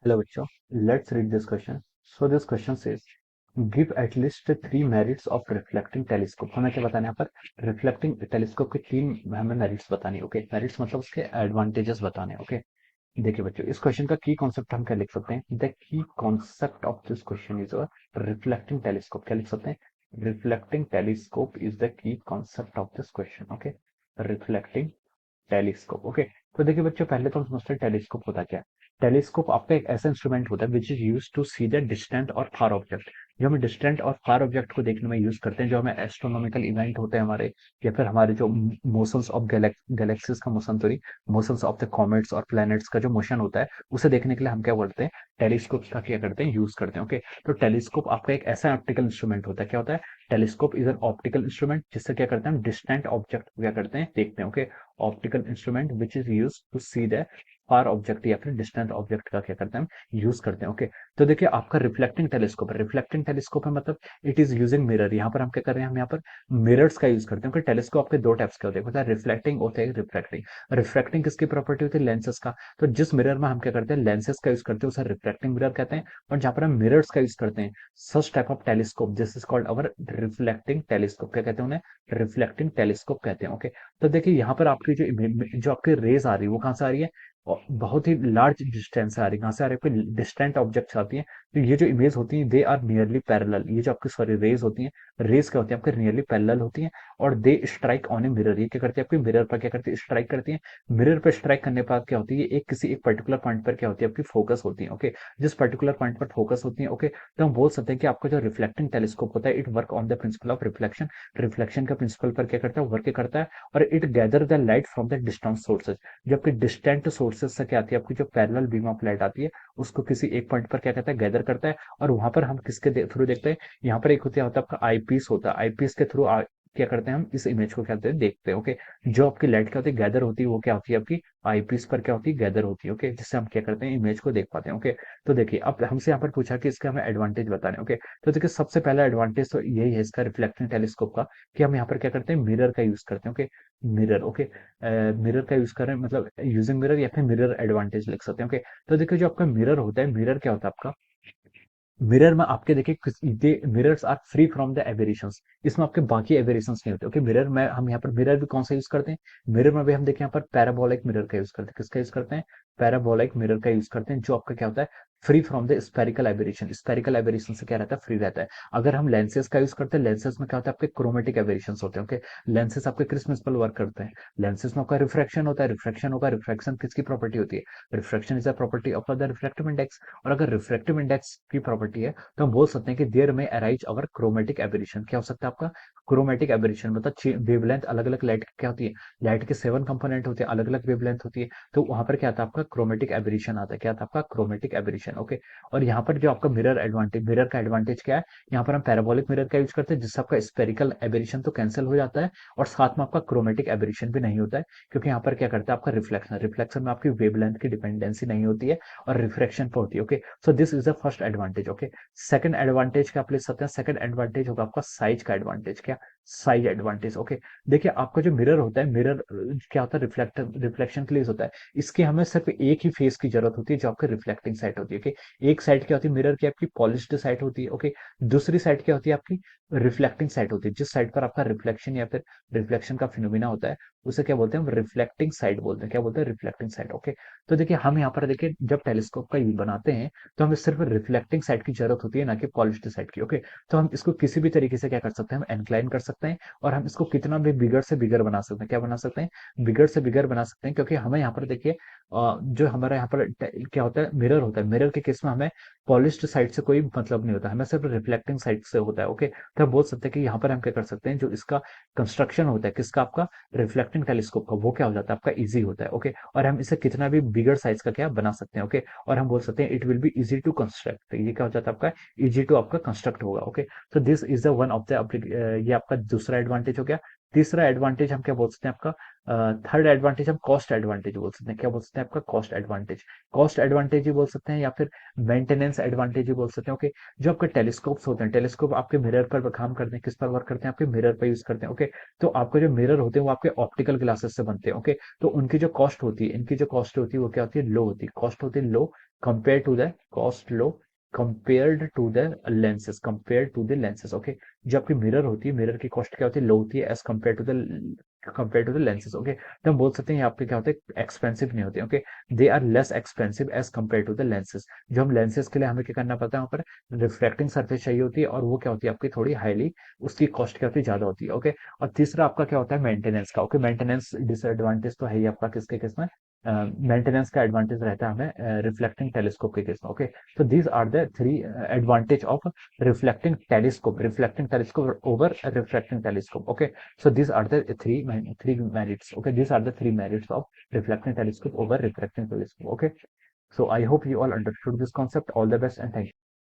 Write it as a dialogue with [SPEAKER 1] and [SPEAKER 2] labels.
[SPEAKER 1] Hello बच्चों, let's read this question. So this question says, give at least three merits of reflecting telescope. हमें क्या बताना है यहाँ पर? रिफ्लेक्टिंग टेलीस्कोप के तीन हमें मेरिट्स बतानी. ओके, मेरिट्स मतलब उसके एडवांटेजेस बताने. ओके, देखिए बच्चों, इस क्वेश्चन का की कॉन्सेप्ट हम क्या लिख सकते हैं? The key concept of this question is reflecting telescope. क्या लिख सकते हैं? Reflecting telescope is the key concept of this question. Okay, reflecting telescope. Okay, तो देखिए बच्चों, पहले तो हम समझते हैं टेलीस्कोप होता क्या है. टेलीस्कोप आपका एक ऐसा इंस्ट्रूमेंट होता है which is use to see the distant और फार ऑब्जेक्ट. जो हमें डिस्टेंट और फार ऑब्जेक्ट को देखने में यूज करते हैं, जो हमें एस्ट्रोनॉमिकल इवेंट होते हैं हमारे, या फिर हमारे जो मोशंस ऑफ गैलेक्सीज का motion, sorry, motions of the comets और प्लैनेट्स का जो मोशन होता है, उसे देखने के लिए हम क्या बोलते हैं? टेलीस्कोप का क्या करते हैं? यूज करते हैं. ओके, तो टेलीस्कोप आपका एक ऐसा ऑप्टिकल इंस्ट्रूमेंट होता है. क्या होता है? Telescope is an optical instrument जिससे क्या करते हैं? हम डिस्टेंट ऑब्जेक्ट क्या करते हैं? देखते हैं. Okay, optical instrument which is use to see the far object या फिर डिस्टेंट ऑब्जेक्ट का क्या करते हैं? हम यूज करते हैं. ओके, तो देखिए आपका रिफ्लेक्टिंग टेलीस्कोप है. रिफ्लेक्टिंग टेलीस्कोप है मतलब इट इज यूजिंग मिरर. यहाँ पर हम क्या कर रहे हैं? हम यहाँ पर मिरर्स का यूज करते हैं. टेलीस्कोप आपके दो टाइप्स के होते हैं, होता है रिफ्लेक्टिंग, होता है रिफ्रैक्टिंग. रिफ्रैक्टिंग किसकी प्रॉपर्टी होती है? लेंसेस का. तो जिस मिरर में हम क्या करते हैं? लेंसेस का यूज करते हैं, उसे रिफ्लेक्टिंग मिरर कहते हैं. और जहां पर हम मिरर्स का यूज करते हैं, such type of telescope, this is called our reflecting telescope. क्या कहते हैं उन्हें? रिफ्लेक्टिंग टेलीस्कोप कहते हैं. ओके, तो देखिए यहाँ पर आपकी जो आपकी रेज आ रही है वो कहाँ से आ रही है? और बहुत ही लार्ज डिस्टेंस से आ रही है. कहाँ से आ रही है? कोई डिस्टेंट ऑब्जेक्ट आती है. तो ये जो इमेज होती है, दे आर नियरली पैरेलल. ये जो आपकी सॉरी रेज होती हैं, रेज क्या होती है? आपके नियरली पैरेलल होती हैं. और they strike on a mirror. ये क्या करती है? आपकी मिरर पर क्या करती है? स्ट्राइक करती है. मिरर पर स्ट्राइक करने पर क्या होती है? एक किसी एक पर्टिकुलर पॉइंट पर क्या होती है? आपकी फोकस होती है. ओके, जिस पर्टिकुलर पॉइंट पर फोकस होती है, ओके, तो हम बोल सकते हैं कि आपका जो रिफ्लेक्टिंग टेलीस्कोप होता है, it work on the principle of reflection. Reflection का प्रिंसिपल पर क्या करता है? वर्क करता है. और it gather the light from the distant sources. जो आपके डिस्टेंट सोर्सेज से क्या आती है? आपकी जो पैरेलल बीम ऑफ लाइट आती है, उसको किसी एक पॉइंट पर क्या कहता है? गैदर करता है. और वहां पर हम किसके थ्रू देखते हैं? यहाँ पर एक होता है आपका आई पीस. होता है आई पीस के थ्रू क्या करते हैं? हम इस इमेज को क्या कहते हैं? देखते हैं. ओके, जो आपकी लाइट क्या होती है? गैदर होती है. वो क्या होती है? आपकी आई पीस पर क्या होती है? गैदर होती है. ओके, जिससे हम क्या करते हैं? इमेज को देख पाते हैं. ओके, तो देखिए अब हमसे यहाँ पर पूछा कि इसके हमें एडवांटेज बताने. ओके, तो देखिए सबसे पहला एडवांटेज तो यही है इसका रिफ्लेक्टिंग टेलीस्कोप का, कि हम यहाँ पर क्या करते हैं? मिरर का यूज करते हैं. Okay, mirror. ओके, मिरर का यूज कर रहे हैं मतलब यूजिंग मिरर, या फिर मिरर एडवांटेज लिख सकते हैं. ओके, तो देखिए जो आपका मिरर होता है, मिरर क्या होता है आपका? मिरर में आपके देखिए mirrors are free from the aberrations. इसमें आपके बाकी एबेरेशंस नहीं होते. ओके, मिरर में हम यहाँ पर मिरर भी कौन सा यूज करते हैं? मिरर में भी हम देखिए यहाँ पर पैराबोलिक मिरर का यूज करते हैं. किसका यूज करते हैं? पैराबोलिक मिरर का यूज करते हैं, जो आपका क्या होता है? Free from the spherical aberration. Spherical aberration से क्या रहता है? फ्री रहता है. अगर हम लेंसेज का यूज करते हैं, लेंसेज में क्या होता है? आपके क्रोमेटिक एबेरेशन होते हैं. ओके, लेंसेज आपके किस प्रिंसिपल वर्क करते हैं? लेंसेज में आपका रिफ्रैक्शन होता है. रिफ्रैक्शन होगा. रिफ्रैक्शन किसकी प्रॉपर्टी होती है? Refraction is a property of the refractive index. और अगर रिफ्रैक्टिव इंडेक्स की प्रॉपर्टी है, तो हम बोल सकते हैं कि देयर में अराइज अवर क्रोमेटिक एबेरेशन. क्या हो सकता है आपका? क्रोमेटिक एबेरेशन मतलब वेवलेंथ अलग अलग लाइट की क्या होती है? लाइट के 7 कंपोनेंट होते हैं, अलग अलग वेवलेंथ होती है. तो वहां पर क्या आता है? आपका क्रोमेटिक एबेरेशन आता है. क्या आता है? आपका क्रोमेटिक एबेरेशन. ओके, और यहाँ पर जो आपका मिरर एडवांटेज, मिरर का एडवांटेज क्या है? यहाँ पर हम पैराबोलिक मिरर का यूज करते हैं, जिससे आपका स्पेरिकल एबेरेशन तो कैंसिल हो जाता है, और साथ में आपका क्रोमेटिक एबेरेशन भी नहीं होता है. क्योंकि यहाँ पर क्या करता है? आपका रिफ्लेक्शन, रिफ्लेक्शन में आपकी वेवलेंथ की डिपेंडेंसी नहीं होती है, और रिफ्रैक्शन पर होती है. Okay, so this is the first advantage. Okay, second advantage क्या आप ले सकते हैं? सेकंड एडवांटेज होगा आपका साइज का एडवांटेज. क्या? Size advantage. ओके, देखिए आपका जो मिरर होता है, मिरर क्या होता है? रिफ्लेक्शन के लिए होता है. इसकी हमें सिर्फ एक ही फेस की जरूरत होती है, जो आपकी रिफ्लेक्टिंग साइड होती है. ओके, एक साइड क्या होती है मिरर की? आपकी पॉलिश्ड साइड होती है. ओके, दूसरी साइड क्या होती है? आपकी रिफ्लेक्टिंग साइड होती है. जिस साइड पर आपका रिफ्लेक्शन या फिर रिफ्लेक्शन का फिनोमिना होता है, उसे क्या बोलते हैं? हम रिफ्लेक्टिंग साइड बोलते हैं. क्या बोलते हैं? Reflecting side. ओके, तो देखिए हम यहाँ पर देखिए जब टेलीस्कोप का यूज बनाते हैं, तो हमें सिर्फ रिफ्लेक्टिंग साइड की जरूरत होती है, ना कि पॉलिश्ड साइड की. ओके, तो हम इसको किसी भी तरीके से क्या कर सकते हैं? हम एनक्लाइन कर सकते हैं, और हम इसको कितना भी बिगर से बिगर बना सकते हैं. क्या बना सकते हैं? बिगर से बिगर बना सकते हैं, क्योंकि हमें यहाँ पर देखिए जो हमारा यहाँ पर क्या होता है? मिरर होता है. मिरर के केस में हमें पॉलिश्ड साइड से कोई मतलब नहीं होता, हमें सिर्फ रिफ्लेक्टिंग साइड से होता है. ओके, तो हम बोल सकते हैं कि यहाँ पर हम क्या कर सकते हैं? जो इसका कंस्ट्रक्शन होता है किसका? आपका रिफ्लेक्टिंग टेलीस्कोप का, वो क्या हो जाता है? आपका इजी होता है. ओके, और हम इसे कितना भी बिगर साइज का क्या बना सकते हैं. ओके, और हम बोल सकते हैं it will be easy to construct. ये क्या हो जाता है? आपका इजी टू आपका कंस्ट्रक्ट होगा. ओके, तो this is the one of the, ये आपका दूसरा एडवांटेज हो गया. तीसरा एडवांटेज हम क्या बोल सकते हैं आपका, थर्ड एडवांटेज हम कॉस्ट एडवांटेज बोल सकते हैं। क्या बोल सकते हैं आपका, कॉस्ट एडवांटेज। कॉस्ट एडवांटेज ही बोल सकते हैं या फिर मेंटेनेंस एडवांटेज ही बोल सकते हैं। ओके, जो आपके टेलीस्कोप्स होते हैं, टेलीस्कोप आपके मिरर पर काम करते हैं, किस पर वर्क करते हैं, आपके मिरर पर यूज करते हैं। ओके, तो आपके जो मिरर होते हैं वो आपके ऑप्टिकल ग्लासेस से बनते हैं। ओके, तो उनकी जो कॉस्ट होती है, इनकी जो कॉस्ट होती है वो क्या होती है, लो होती है। कॉस्ट होती है low compare to the cost, low compared to the lenses, compare to the lenses. Okay, जो आपकी मिरर होती है, मिरर की कॉस्ट क्या होती है, लो होती है as compare to the lenses. Okay, तो हम बोल सकते हैं यहाँ पे क्या होते हैं, एक्सपेंसिव नहीं होते। Okay, they are less expensive as compare to the lenses. जो हम लेंसेज के लिए हमें क्या करना पड़ता है, वहाँ पर रिफ्लेक्टिंग सरफेस चाहिए होती है, और वो क्या होती है आपकी थोड़ी हाईली, उसकी कॉस्ट क्या होती है, ज्यादा होती है। ओके, और तीसरा आपका क्या होता है, मेंटेनेंस का। ओके, मेंटेनेंस डिसएडवांटेज तो है ही आपका किसके केस में, मेंटेनेंस का एडवांटेज रहता है हमें रिफ्लेक्टिंग टेलीस्कोप के केस में। Okay, so these are the three advantage of reflecting telescope over a refracting telescope. Okay, so these are the three merits. Okay, these are the three merits of reflecting telescope over refracting telescope. Okay, so I hope you all understood this concept. All the best and thank you.